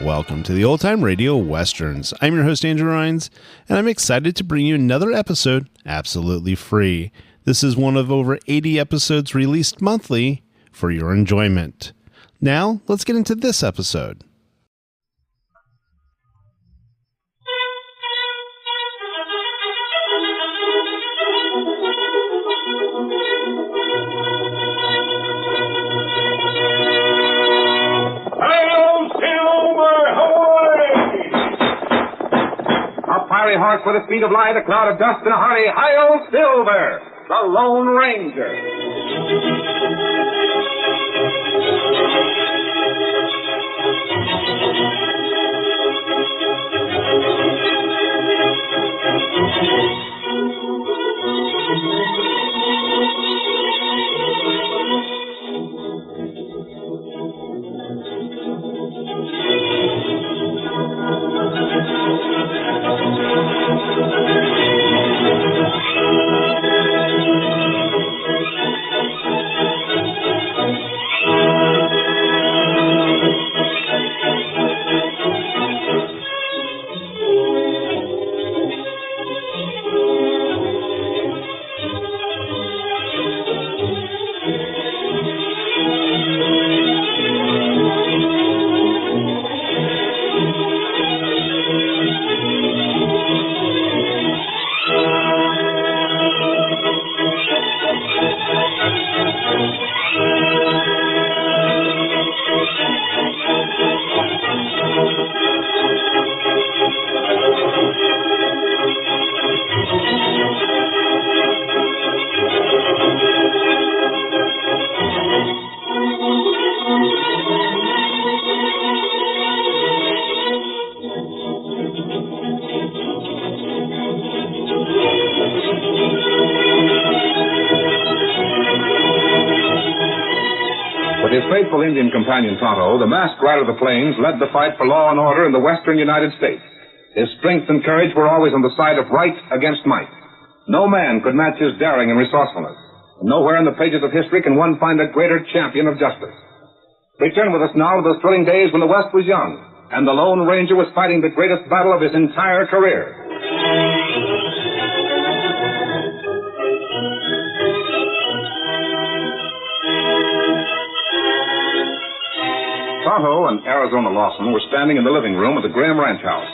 Welcome to the Old Time Radio Westerns. I'm your host, Andrew Rines, and I'm excited to bring you another episode absolutely free. This is one of over 80 episodes released monthly for your enjoyment. Now, let's get into this episode. Fiery horse with a speed of light, a cloud of dust, and a hearty Hi-Yo Silver, the Lone Ranger. With his faithful Indian companion Tonto, the masked rider of the plains led the fight for law and order in the western United States. His strength and courage were always on the side of right against might. No man could match his daring and resourcefulness. And nowhere in the pages of history can one find a greater champion of justice. Return with us now to those thrilling days when the West was young, and the Lone Ranger was fighting the greatest battle of his entire career. Tonto and Arizona Lawson were standing in the living room of the Graham Ranch house.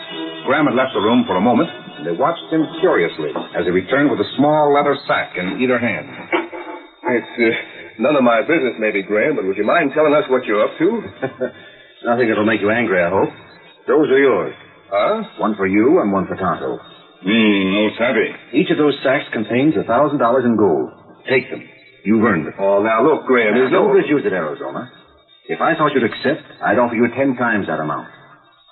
Graham had left the room for a moment, and they watched him curiously as he returned with a small leather sack in either hand. It's none of my business, maybe, Graham, but would you mind telling us what you're up to? Nothing that'll make you angry, I hope. Those are yours. Huh? One for you and one for Tonto. No savvy. Each of those sacks contains $1,000 in gold. Take them. You've earned it. Oh, now, look, Graham, there's Don't misuse it, Arizona. If I thought you'd accept, I'd offer you 10 times that amount.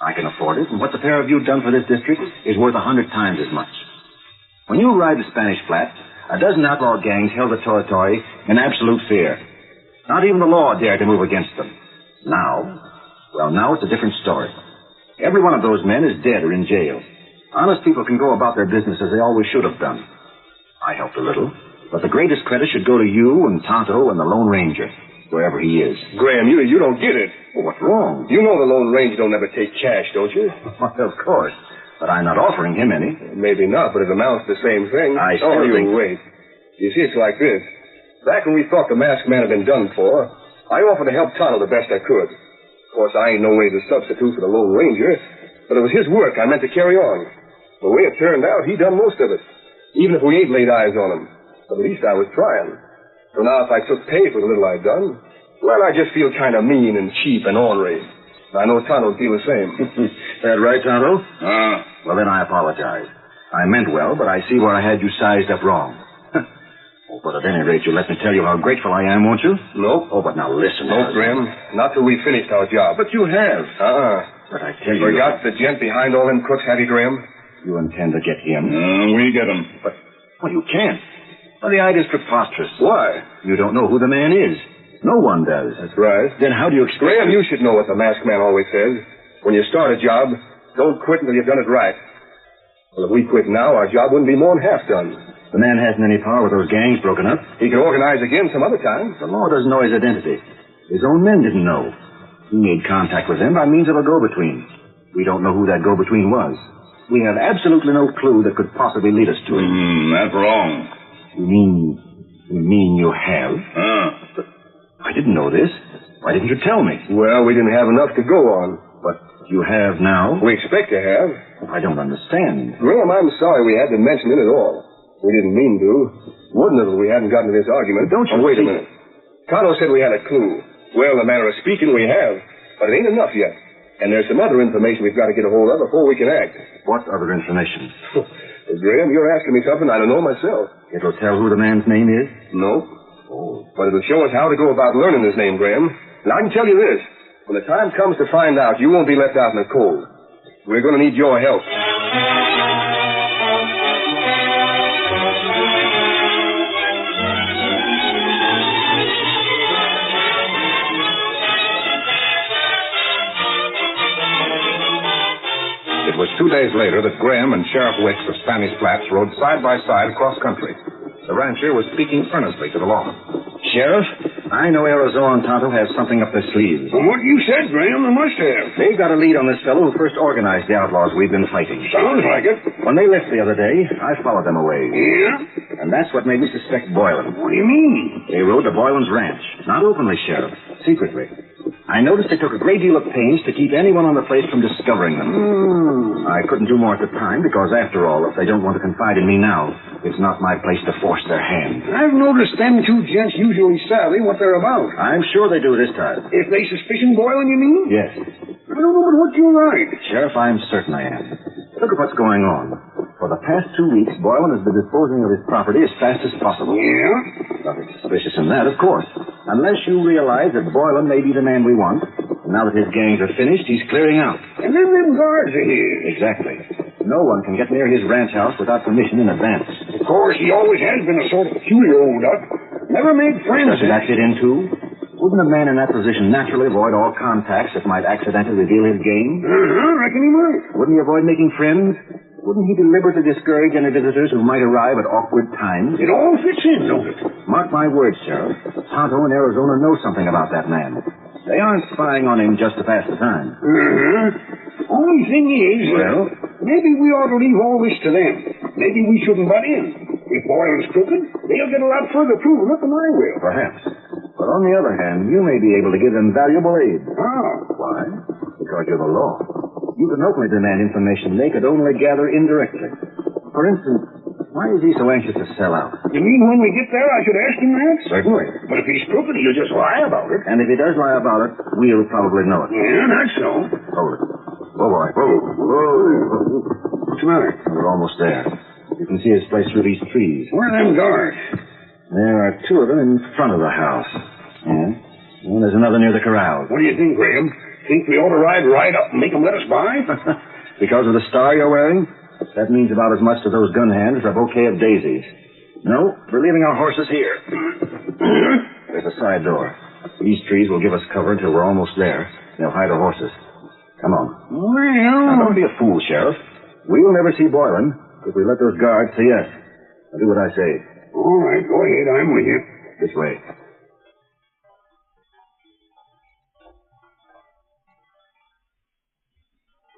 I can afford it, and what the pair of you have done for this district is worth 100 times as much. When you arrived at Spanish Flat, a dozen outlaw gangs held the territory in absolute fear. Not even the law dared to move against them. Now it's a different story. Every one of those men is dead or in jail. Honest people can go about their business as they always should have done. I helped a little, but the greatest credit should go to you and Tonto and the Lone Ranger, wherever he is. Graham, you don't get it. Well, what's wrong? You know the Lone Ranger don't ever take cash, don't you? Of course. But I'm not offering him any. Maybe not, but it amounts to the same thing. I still think... Wait. You see, it's like this. Back when we thought the masked man had been done for, I offered to help Tonto the best I could. Of course, I ain't no way to substitute for the Lone Ranger, but it was his work I meant to carry on. The way it turned out, he done most of it, even if we ain't laid eyes on him. But at least I was trying. So now if I took pay for the little I'd done, well, I just feel kind of mean and cheap and ornery. I know Tonto'd feel the same. That right, Tonto? Well, then I apologize. I meant well, but I see where I had you sized up wrong. Oh, but at any rate, you'll let me tell you how grateful I am, won't you? Nope. Oh, but now listen. Nope, Grim. Not till we finished our job. But you have. But I tell you... Forgot the gent behind all them crooks, have you, Graham? You intend to get him? We get him. But, well, you can't. Well, the idea's preposterous. Why? You don't know who the man is. No one does. That's right. Then how do you explain... Graham, you should know what the masked man always says. When you start a job, Don't quit until you've done it right. Well, if we quit now, our job wouldn't be more than half done. The man hasn't any power with those gangs broken up. He can organize again some other time. The law doesn't know his identity. His own men didn't know. He made contact with them by means of a go-between. We don't know who that go-between was. We have absolutely no clue that could possibly lead us to him. That's wrong. You mean you have? But I didn't know this. Why didn't you tell me? Well, we didn't have enough to go on. But you have now? We expect to have. I don't understand. Graham, I'm sorry we had to mention it at all. We didn't mean to. Wouldn't have if we hadn't gotten to this argument. Don't you wait see? a minute. Tonto said we had a clue. Well, in the manner of speaking, we have. But it ain't enough yet. And there's some other information we've got to get a hold of before we can act. What other information? Well, Graham, you're asking me something I don't know myself. It'll tell who the man's name is? No. Oh. But it'll show us how to go about learning his name, Graham. And I can tell you this. When the time comes to find out, you won't be left out in the cold. We're going to need your help. It was 2 days later that Graham and Sheriff Wicks of Spanish Flats rode side by side across country. The rancher was speaking earnestly to the lawman. Sheriff, I know Arizona and Tonto have something up their sleeves. From what you said, Graham, they must have. They've got a lead on this fellow who first organized the outlaws we've been fighting. Sounds like it. When they left the other day, I followed them away. Yeah? And that's what made me suspect Boylan. What do you mean? They rode to Boylan's ranch. Not openly, Sheriff. Secretly. I noticed they took a great deal of pains to keep anyone on the place from discovering them. I couldn't do more at the time because, after all, if they don't want to confide in me now, it's not my place to force their hand. I've noticed them two gents usually savvy what they're about. I'm sure they do this time. If they suspicion Boylan, you mean? Yes. I don't know but what you're right. Sheriff, I'm certain I am. Look at what's going on. For the past 2 weeks, Boylan has been disposing of his property as fast as possible. Yeah? Nothing suspicious in that, of course. Unless you realize that Boylan may be the man we want. And now that his gangs are finished, he's clearing out. And then them guards are here. Exactly. No one can get near his ranch house without permission in advance. Of course, he always has been a sort of peculiar old duck. Never made friends. Doesn't that fit in, too? Wouldn't a man in that position naturally avoid all contacts that might accidentally reveal his game? Reckon he might. Wouldn't he avoid making friends? Wouldn't he deliberately discourage any visitors who might arrive at awkward times? It all fits in, don't it? Mark my words, Sheriff. Tonto in Arizona know something about that man. They aren't spying on him just to pass the time. Only thing is, Well? maybe we ought to leave all this to them. Maybe we shouldn't butt in. If Boylan's crooked, they'll get a lot further proving it than I will. Perhaps. But on the other hand, you may be able to give them valuable aid. How? Why? Because you're the law. You can openly demand information they could only gather indirectly. For instance, why is he so anxious to sell out? You mean when we get there I should ask him that? Certainly. But if he's crooked, he'll just lie about it. And if he does lie about it, we'll probably know it. Yeah, that's so. Hold it. Whoa, boy. Whoa. What's the matter? We're almost there. You can see his place through these trees. Where are them guards? There are 2 of them in front of the house. Yeah. And there's another near the corral. What do you think, Graham? Think we ought to ride right up and make them let us by? Because of the star you're wearing? That means about as much to those gun hands as a bouquet of daisies. No, we're leaving our horses here. There's a side door. These trees will give us cover until we're almost there. They'll hide our horses. Come on. Now, Well... don't be a fool, Sheriff. We'll never see Boylan if we let those guards see us. Now do what I say. All right, go ahead. I'm with you. This way.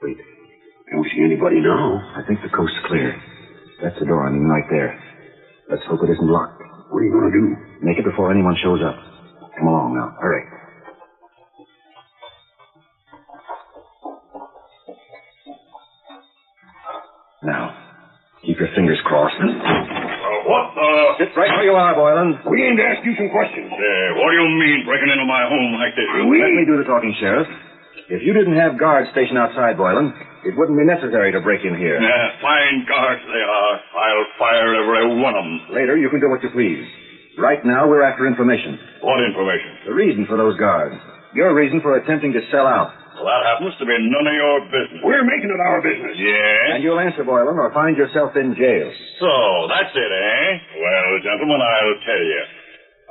Wait. I don't see anybody now. I think the coast's clear. That's the door, I mean, right there. Let's hope it isn't locked. What are you going to do? Make it before anyone shows up. Come along now. Hurry. Now, keep your fingers crossed. What the... Sit right where you are, Boylan. We aimed to ask you some questions. What do you mean, breaking into my home like this? Let me do the talking, Sheriff. If you didn't have guards stationed outside, Boylan, it wouldn't be necessary to break in here. Fine guards they are. I'll fire every one of them. Later, you can do what you please. Right now, we're after information. What information? The reason for those guards. Your reason for attempting to sell out. Well, that happens to be none of your business. We're making it our business. Yes? And you'll answer, Boylan, or find yourself in jail. So, that's it, eh? Well, gentlemen, I'll tell you.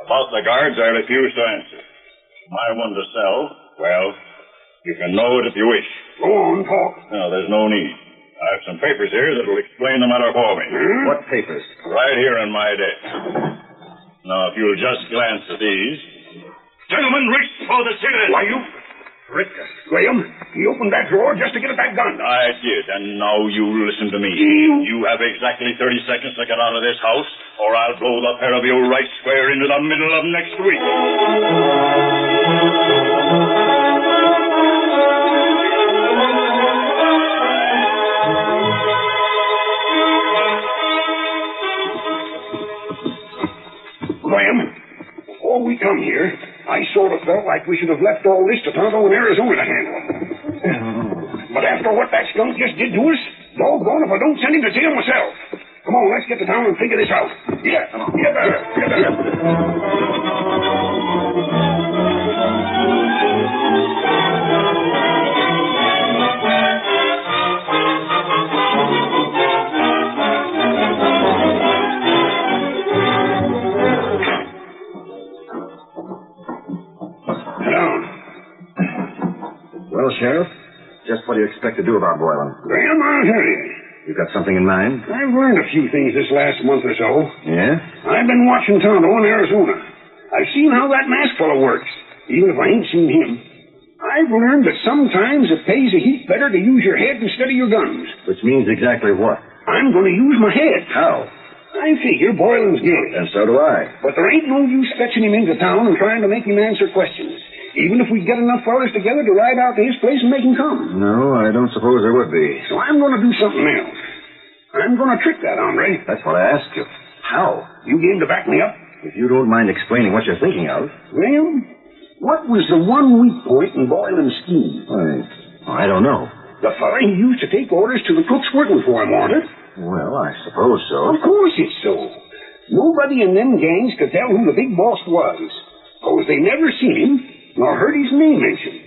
About the guards, I refuse to answer. My one to sell, well, you can know it if you wish. Go on, talk. No, there's no need. I have some papers here that will explain the matter for me. What papers? Right here on my desk. Now, if you'll just glance at these. Gentlemen, reach for the cigarette. Why, you... Rick, Graham, he opened that drawer just to get at that gun. I did, and now you listen to me. You have exactly 30 seconds to get out of this house, or I'll blow the pair of you right square into the middle of next week. Graham, before we come here, I sort of felt like we should have left all this to Tonto in Arizona to handle. But after what that skunk just did to us, doggone if I don't send him to jail myself. Come on, let's get to town and figure this out. Yeah, come on. Get there. Well, Sheriff, just what do you expect to do about Boylan? Graham, I'll tell you. You got something in mind? I've learned a few things this last month or so. Yeah? I've been watching Tonto in Arizona. I've seen how that mask fellow works, even if I ain't seen him. I've learned that sometimes it pays a heap better to use your head instead of your guns. Which means exactly what? I'm going to use my head. How? I figure Boylan's guilty. And so do I. But there ain't no use fetching him into town and trying to make him answer questions. Even if we get enough fellas together to ride out to his place and make him come. No, I don't suppose there would be. So I'm going to do something else. I'm going to trick that hombre. That's what I asked you. How? You game to back me up? If you don't mind explaining what you're thinking of. Graham, what was the one weak point in Boylan's scheme? I don't know. The fella he used to take orders to the crooks working for him, wasn't it? Well, I suppose so. Of course it's so. Nobody in them gangs could tell who the big boss was. Because they never seen him, nor heard his name mentioned.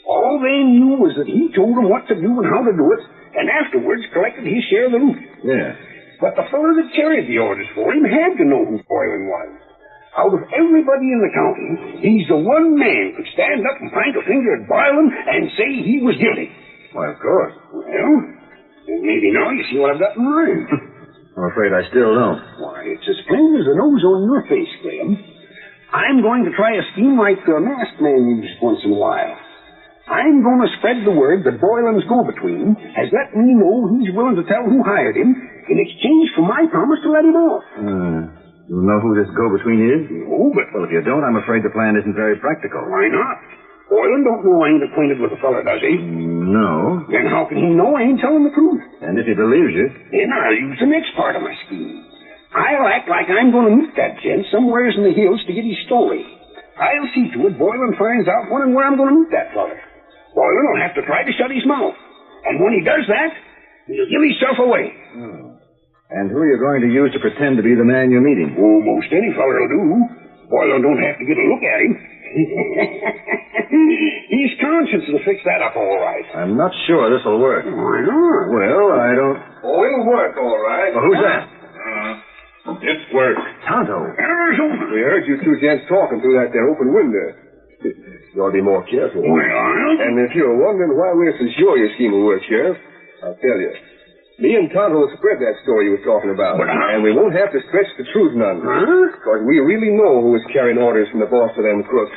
All they knew was that he told them what to do and how to do it, and afterwards collected his share of the loot. Yeah. But the fellow that carried the orders for him had to know who Boylan was. Out of everybody in the county, he's the one man could stand up and point a finger at Boylan and say he was guilty. Why, of course. Well, maybe now you see what I've got in mind. I'm afraid I still don't. Why, it's as plain as the nose on your face, Graham. I'm going to try a scheme like the masked man used once in a while. I'm going to spread the word that Boylan's go-between has let me know he's willing to tell who hired him in exchange for my promise to let him off. You know who this go-between is? No, but... Well, if you don't, I'm afraid the plan isn't very practical. Why not? Boylan don't know I ain't acquainted with the fella, does he? No. Then how can he know I ain't telling the truth? And if he believes you... Then I'll use the next part of my scheme. I'll act like I'm going to meet that gent somewheres in the hills to get his story. I'll see to it Boylan finds out when and where I'm going to meet that fella. Boylan will have to try to shut his mouth. And when he does that, he'll give himself away. And who are you going to use to pretend to be the man you're meeting? Oh, most any feller'll do. Boylan don't have to get a look at him. His conscience will fix that up all right. I'm not sure this will work. Why not? Well, I don't... Oh, it'll work, all right. Well, who's that? It worked. Tonto. Arizona. We heard you two gents talking through that there open window. You ought to be more careful. Well, And if you're wondering why we're so sure your scheme will work, Sheriff, I'll tell you. Me and Tonto will spread that story you were talking about. And we won't have to stretch the truth none. Because we really know who is carrying orders from the boss of them crooks.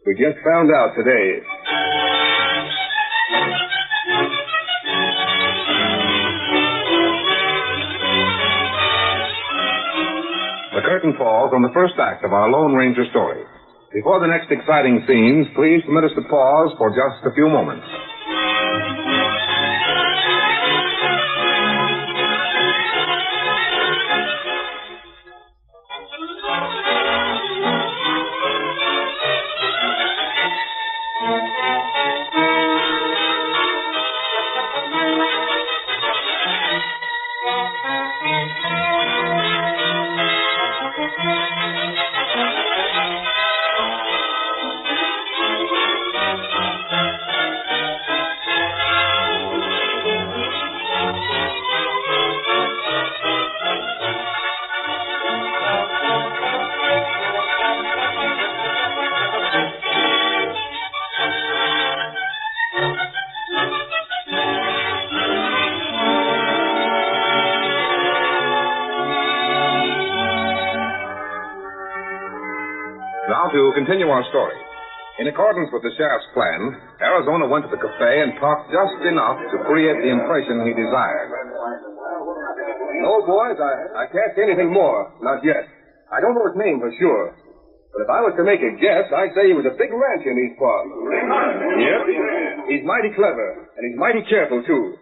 We just found out today. The curtain falls on the first act of our Lone Ranger story. Before the next exciting scenes, please permit us to pause for just a few moments. to continue our story. In accordance with the sheriff's plan, Arizona went to the cafe and talked just enough to create the impression he desired. No, boys, I can't say anything more. Not yet. I don't know his name for sure. But if I was to make a guess, I'd say he was a big rancher in these parts. Yep. He's mighty clever, and he's mighty careful, too.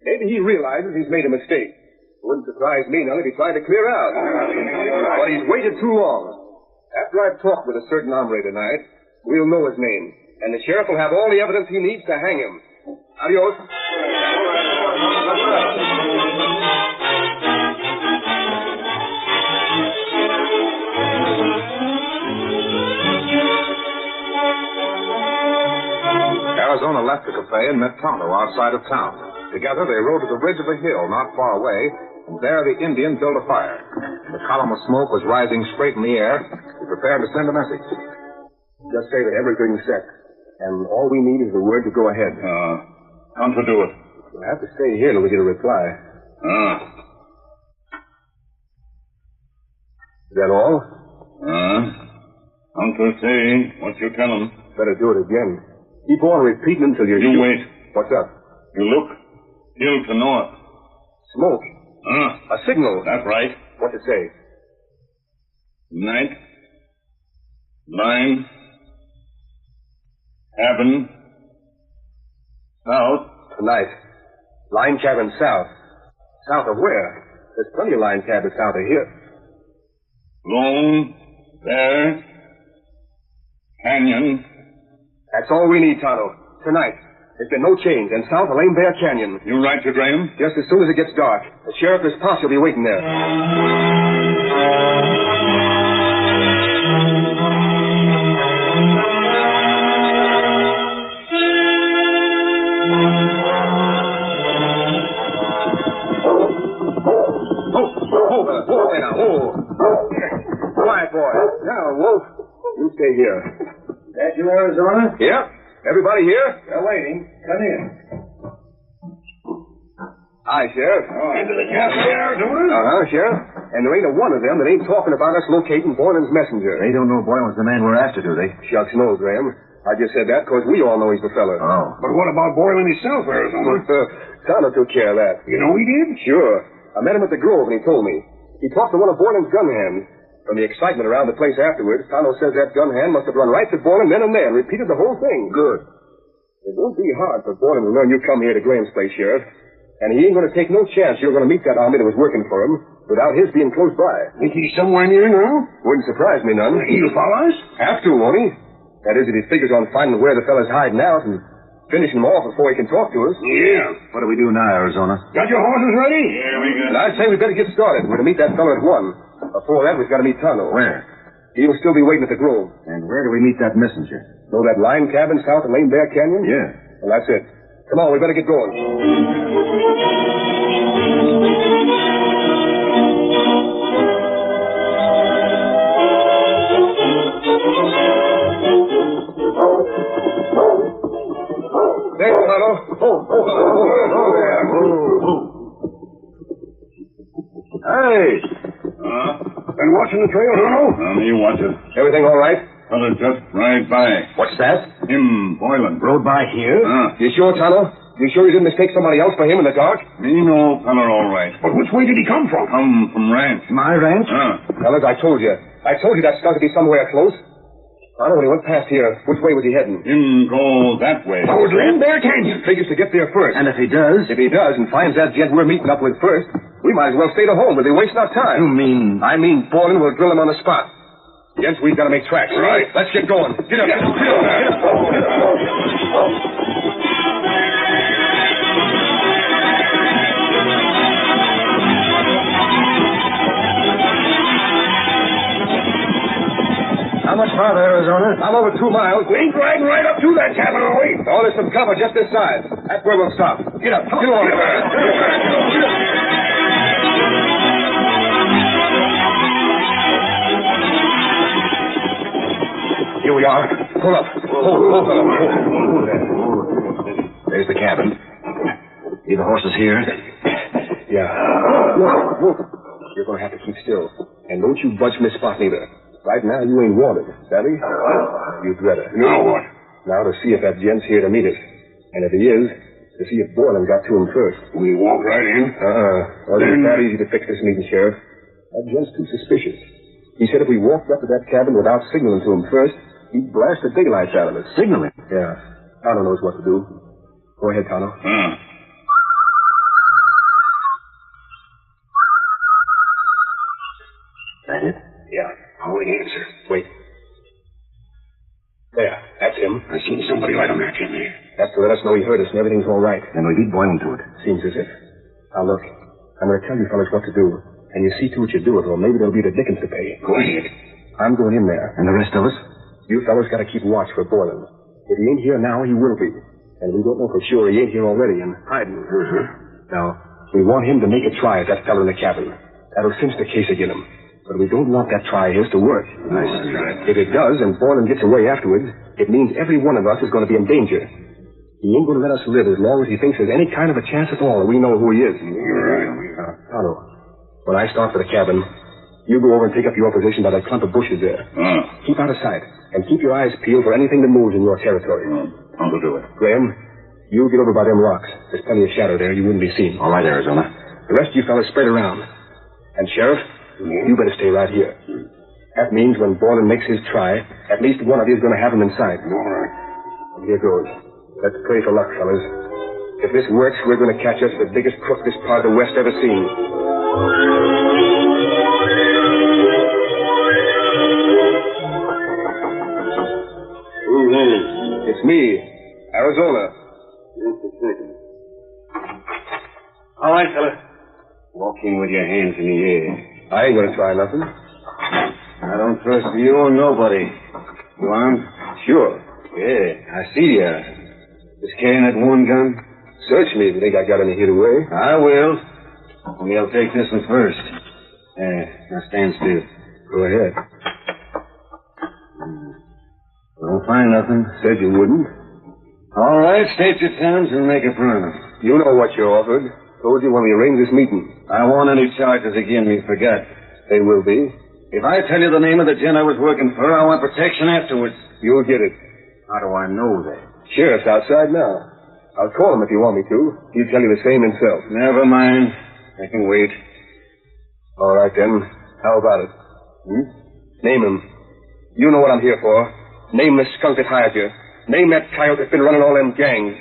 Maybe he realizes he's made a mistake. It wouldn't surprise me none if he tried to clear out. But he's waited too long. After I've talked with a certain hombre tonight, we'll know his name, and the sheriff will have all the evidence he needs to hang him. Adios. Arizona left the cafe and met Tonto outside of town. Together, they rode to the ridge of a hill not far away, and there the Indian built a fire. The column of smoke was rising straight in the air. He prepared to send a message. Just say that everything's set, and all we need is the word to go ahead. Tonto do it. We'll have to stay here till we get a reply. Is that all? Tonto say what you tell him. Better do it again. Keep on repeating until you're You sure. wait. What's up? You look. Hill to north. Smoke. A signal. That's right. What's it say? Night. Line. Cabin. South. Tonight. Line cabin south. South of where? There's plenty of line cabins south of here. Lone. Bear. Canyon. That's all we need, Tonto. Tonight. There's been no change, and south of Lame Bear Canyon. You right to Graham? Just as soon as it gets dark. The sheriff and his posse will be waiting there. Quiet, boy. Now, Wolf, you stay here. That you, Arizona? Yep. Everybody here? They're waiting. Come in. Hi, Sheriff. Into the cafe, Arizona? Uh-huh, Sheriff. And there ain't a one of them that ain't talking about us locating Boylan's messenger. They don't know Boylan's the man we're after, do they? Shucks no, Graham. I just said that because we all know he's the fella. Oh. But what about Boylan himself, Arizona? Tonto took care of that. You know he did? Sure. I met him at the Grove and he told me. He talked to one of Boylan's gun hands. From the excitement around the place afterwards, Tonto says that gun hand must have run right to Boylan then and there and repeated the whole thing. Good. It won't be hard for Boylan to learn you come here to Graham's place, Sheriff. And he ain't going to take no chance you're going to meet that army that was working for him without his being close by. Think he's somewhere near now? Wouldn't surprise me none. He'll follow us? Have to, won't he? That is, if he figures on finding where the fella's hiding out and finishing him off before he can talk to us. Yeah. What do we do now, Arizona? Got your horses ready? Yeah, we got And I'd say we better get started. We're to meet that fella at 1. Before that, we've got to meet Tonto. Where? He'll still be waiting at the Grove. And where do we meet that messenger? Know that line cabin south of Lame Bear Canyon? Yeah. Well, that's it. Come on, we better get going. There, Tonto. Hey! Been watching the trail, Tonto? Me watch it. Everything all right? Fella just ride by. What's that? Him, Boylan. Rode by here? You sure, Tonto? You sure you didn't mistake somebody else for him in the dark? Me know fella all right. But which way did he come from? Come from ranch. My ranch? Fellas, I told you. I told you that's got to be somewhere close. Tonto, when he went past here, which way was he heading? Him go that way. Toward Lame Bear Canyon. Figures to get there first. And if he does? If he does and finds that gent we're meeting up with first, we might as well stay to home. We'll be wasting our time. You mean... I mean, Boylan will drill him on the spot. Gents, we've got to make tracks. Right. Let's get going. Get up. Get up. Get up. How much farther, Arizona? I'm over 2 miles. We ain't riding right up to that cabin, are we? Oh, there's some cover just this side. That's where we'll stop. Get up. Get on. Here we are. Pull up. Hold there. There's the cabin. See the horses here? Yeah. Look. You're going to have to keep still. And don't you budge from this spot neither. Right now, you ain't wanted, savvy? You'd better. Now what? Now to see if that gent's here to meet us. And if he is, to see if Borland got to him first. We walk right in? Wasn't that easy to fix this meeting, Sheriff. That gent's too suspicious. He said if we walked up to that cabin without signaling to him first, he'd blast the daylights out of us. Signaling? Yeah. Tonto knows what to do. Go ahead, Tonto. That it? Yeah. How he answer? Wait. There. That's him. I seen somebody light a match in there. That's to let us know he heard us and everything's all right. Then we beat Boylan to it. Seems as if. Now, look. I'm going to tell you fellas what to do. And you see to it you do it, or maybe there'll be the dickens to pay. Go ahead. I'm going in there. And the rest of us? You fellas got to keep watch for Borland. If he ain't here now, he will be. And we don't know for sure he ain't here already and hiding. Now, we want him to make a try at that fellow in the cabin. That'll cinch the case against him. But we don't want that try of his to work. If it does, and Borland gets away afterwards, it means every one of us is going to be in danger. He ain't going to let us live as long as he thinks there's any kind of a chance at all that we know who he is. You're right. Tonto, when I start for the cabin, you go over and take up your position by that clump of bushes there. Keep out of sight, and keep your eyes peeled for anything that moves in your territory. I'll do it. Graham, you get over by them rocks. There's plenty of shadow there. You wouldn't be seen. All right, Arizona. The rest of you fellas spread around. And, Sheriff, you better stay right here. That means when Borland makes his try, at least one of you is going to have him in sight. All right. And here goes. Let's pray for luck, fellas. If this works, we're going to catch us the biggest crook this part of the West ever seen. It's me, Arizona. All right, fella. Walk in with your hands in the air. I ain't going to try nothing. I don't trust you or nobody. You armed? Sure. Yeah, I see you. Just carrying that one gun? Search me if you think I got any hid away. I will. Only I'll take this one first. Now stand still. Go ahead. Don't find nothing. Said you wouldn't. All right, state your terms and make a promise. You know what you offered. Told you when we arranged this meeting. I want any charges again me forgot. They will be. If I tell you the name of the gent I was working for, I want protection afterwards. You'll get it. How do I know that? Sheriff's outside now. I'll call him if you want me to. He'll tell you the same himself. Never mind. I can wait. All right, then. How about it? Name him. You know what I'm here for. Name the skunk that hired you. Name that coyote that's been running all them gangs.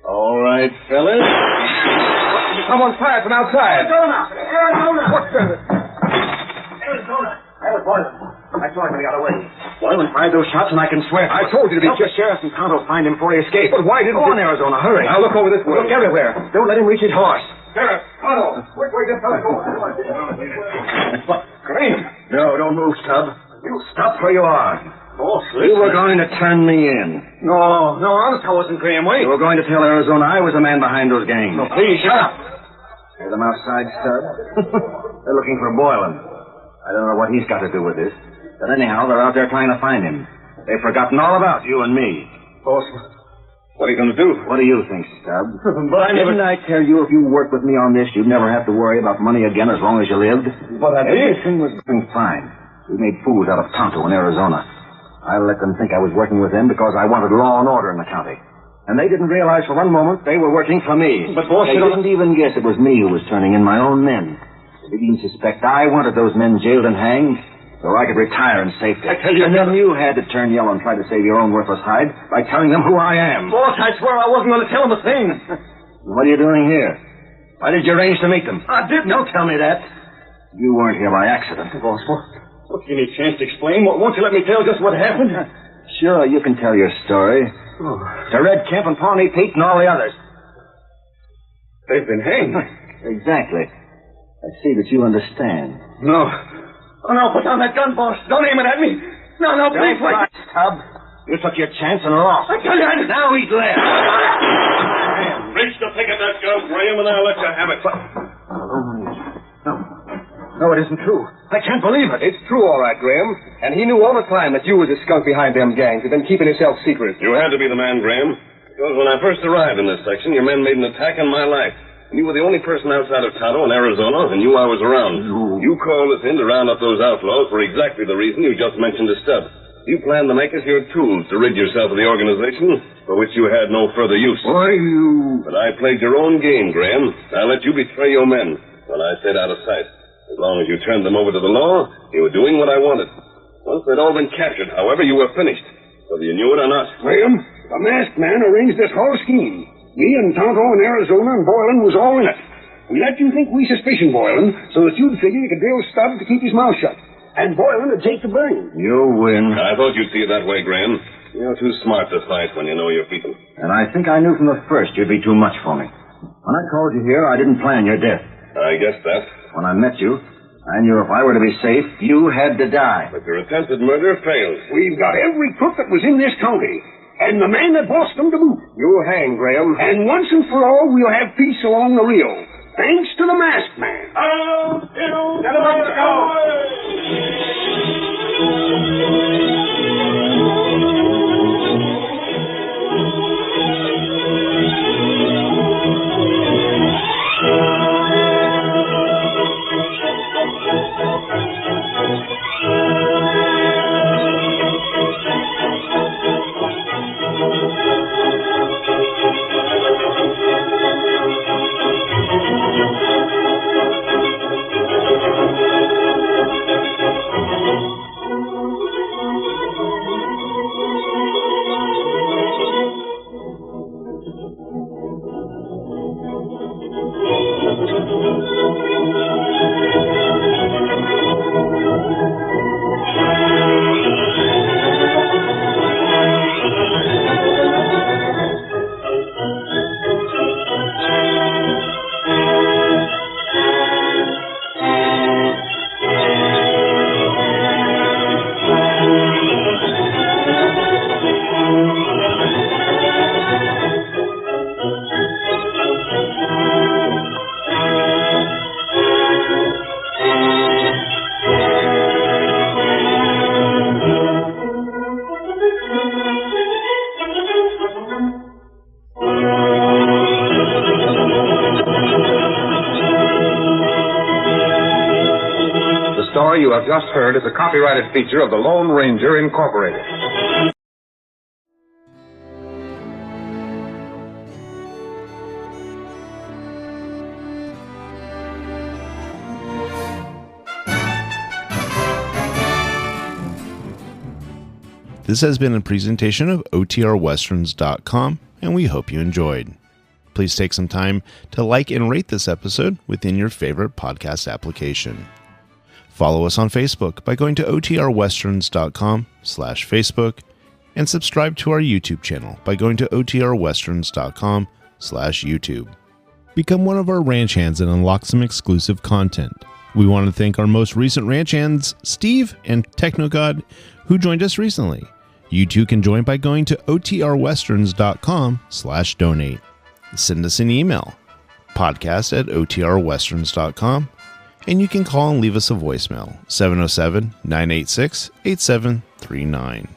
All right, fellas. Someone fired from outside. Arizona! What's the... Arizona! That was Boylan. I saw him when he got away. Boylan fired those shots, and I can swear. I told you to be... Help the sheriff and Tonto find him before he escapes. But why didn't Go on, Arizona, hurry. I'll look over this way. Look everywhere. Don't let him reach his horse. Sheriff, Tonto, which way this fella going? Graham. No, don't move, Stubb. You stop where you are. Oh, You were going to turn me in. No, honest, I wasn't Graham. Wait. You were going to tell Arizona I was the man behind those gangs. No, please, shut up. Hear them outside, Stubb? They're looking for Boylan. I don't know what he's got to do with this. But anyhow, they're out there trying to find him. They've forgotten all about you and me. Boss, what are you going to do? What do you think, Stubb? But I never... Didn't I tell you if you worked with me on this, you'd never have to worry about money again as long as you lived? But I did. Everything was going fine. We made fools out of Tonto in Arizona. I let them think I was working with them because I wanted law and order in the county. And they didn't realize for one moment they were working for me. But, boss, they you don't... didn't even guess it was me who was turning in my own men. They didn't suspect I wanted those men jailed and hanged so I could retire in safety. I tell you... And then you had to turn yellow and try to save your own worthless hide by telling them who I am. Boss, I swear I wasn't going to tell him a thing. What are you doing here? Why did you arrange to meet them? I didn't. Don't tell me that. You weren't here by accident. Boss, what, give me a chance to explain? Won't you let me tell just what happened? Sure, you can tell your story. To Red Kemp and Pawnee Pete and all the others. They've been hanged. Exactly. I see that you understand. No. Oh, no, put down that gun, boss. Don't aim it at me. No, please, wait. Stubb. You took your chance and lost. I tell you, Now he's left. Reach the pick of that gun, Graham, and I'll let you have it. No, it isn't true. I can't believe it. It's true, all right, Graham. And he knew all the time that you was a skunk behind them gangs and been keeping yourself secret. You had to be the man, Graham. Because when I first arrived in this section, your men made an attack on my life. You were the only person outside of Tonto in Arizona and knew I was around. You called us in to round up those outlaws for exactly the reason you just mentioned to Stubb. You planned to make us your tools to rid yourself of the organization for which you had no further use. Why, you... But I played your own game, Graham. I let you betray your men when I stayed out of sight. As long as you turned them over to the law, you were doing what I wanted. Once they'd all been captured, however, you were finished, whether you knew it or not. Graham, the masked man arranged this whole scheme. Me and Tonto in Arizona and Boylan was all in it. We let you think we suspicion Boylan so that you'd figure you could deal Stubb to keep his mouth shut. And Boylan would take the blame. You win. I thought you'd see it that way, Graham. You're too smart to fight when you know you're beaten. And I think I knew from the first you'd be too much for me. When I called you here, I didn't plan your death. I guessed that. When I met you, I knew if I were to be safe, you had to die. But your attempted murder failed. We've got every crook that was in this county. And the man that bossed them to boot. You hang, Graham. And once and for all, we'll have peace along the Rio. Thanks to the masked man. The story you have just heard is a copyrighted feature of the Lone Ranger, Incorporated. This has been a presentation of OTRWesterns.com, and we hope you enjoyed. Please take some time to like and rate this episode within your favorite podcast application. Follow us on Facebook by going to OTRWesterns.com/Facebook and subscribe to our YouTube channel by going to OTRWesterns.com/YouTube. Become one of our ranch hands and unlock some exclusive content. We want to thank our most recent ranch hands, Steve and TechnoGod, who joined us recently. You too can join by going to OTRWesterns.com/donate. Send us an email, podcast@OTRWesterns.com, and you can call and leave us a voicemail, 707-986-8739.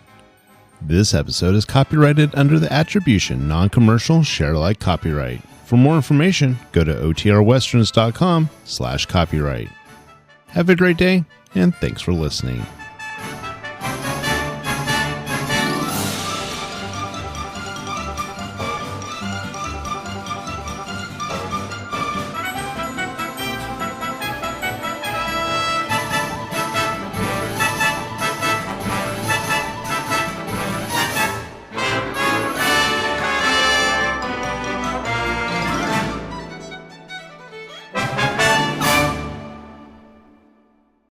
This episode is copyrighted under the attribution non-commercial share-alike copyright. For more information, go to OTRWesterns.com/copyright. Have a great day, and thanks for listening.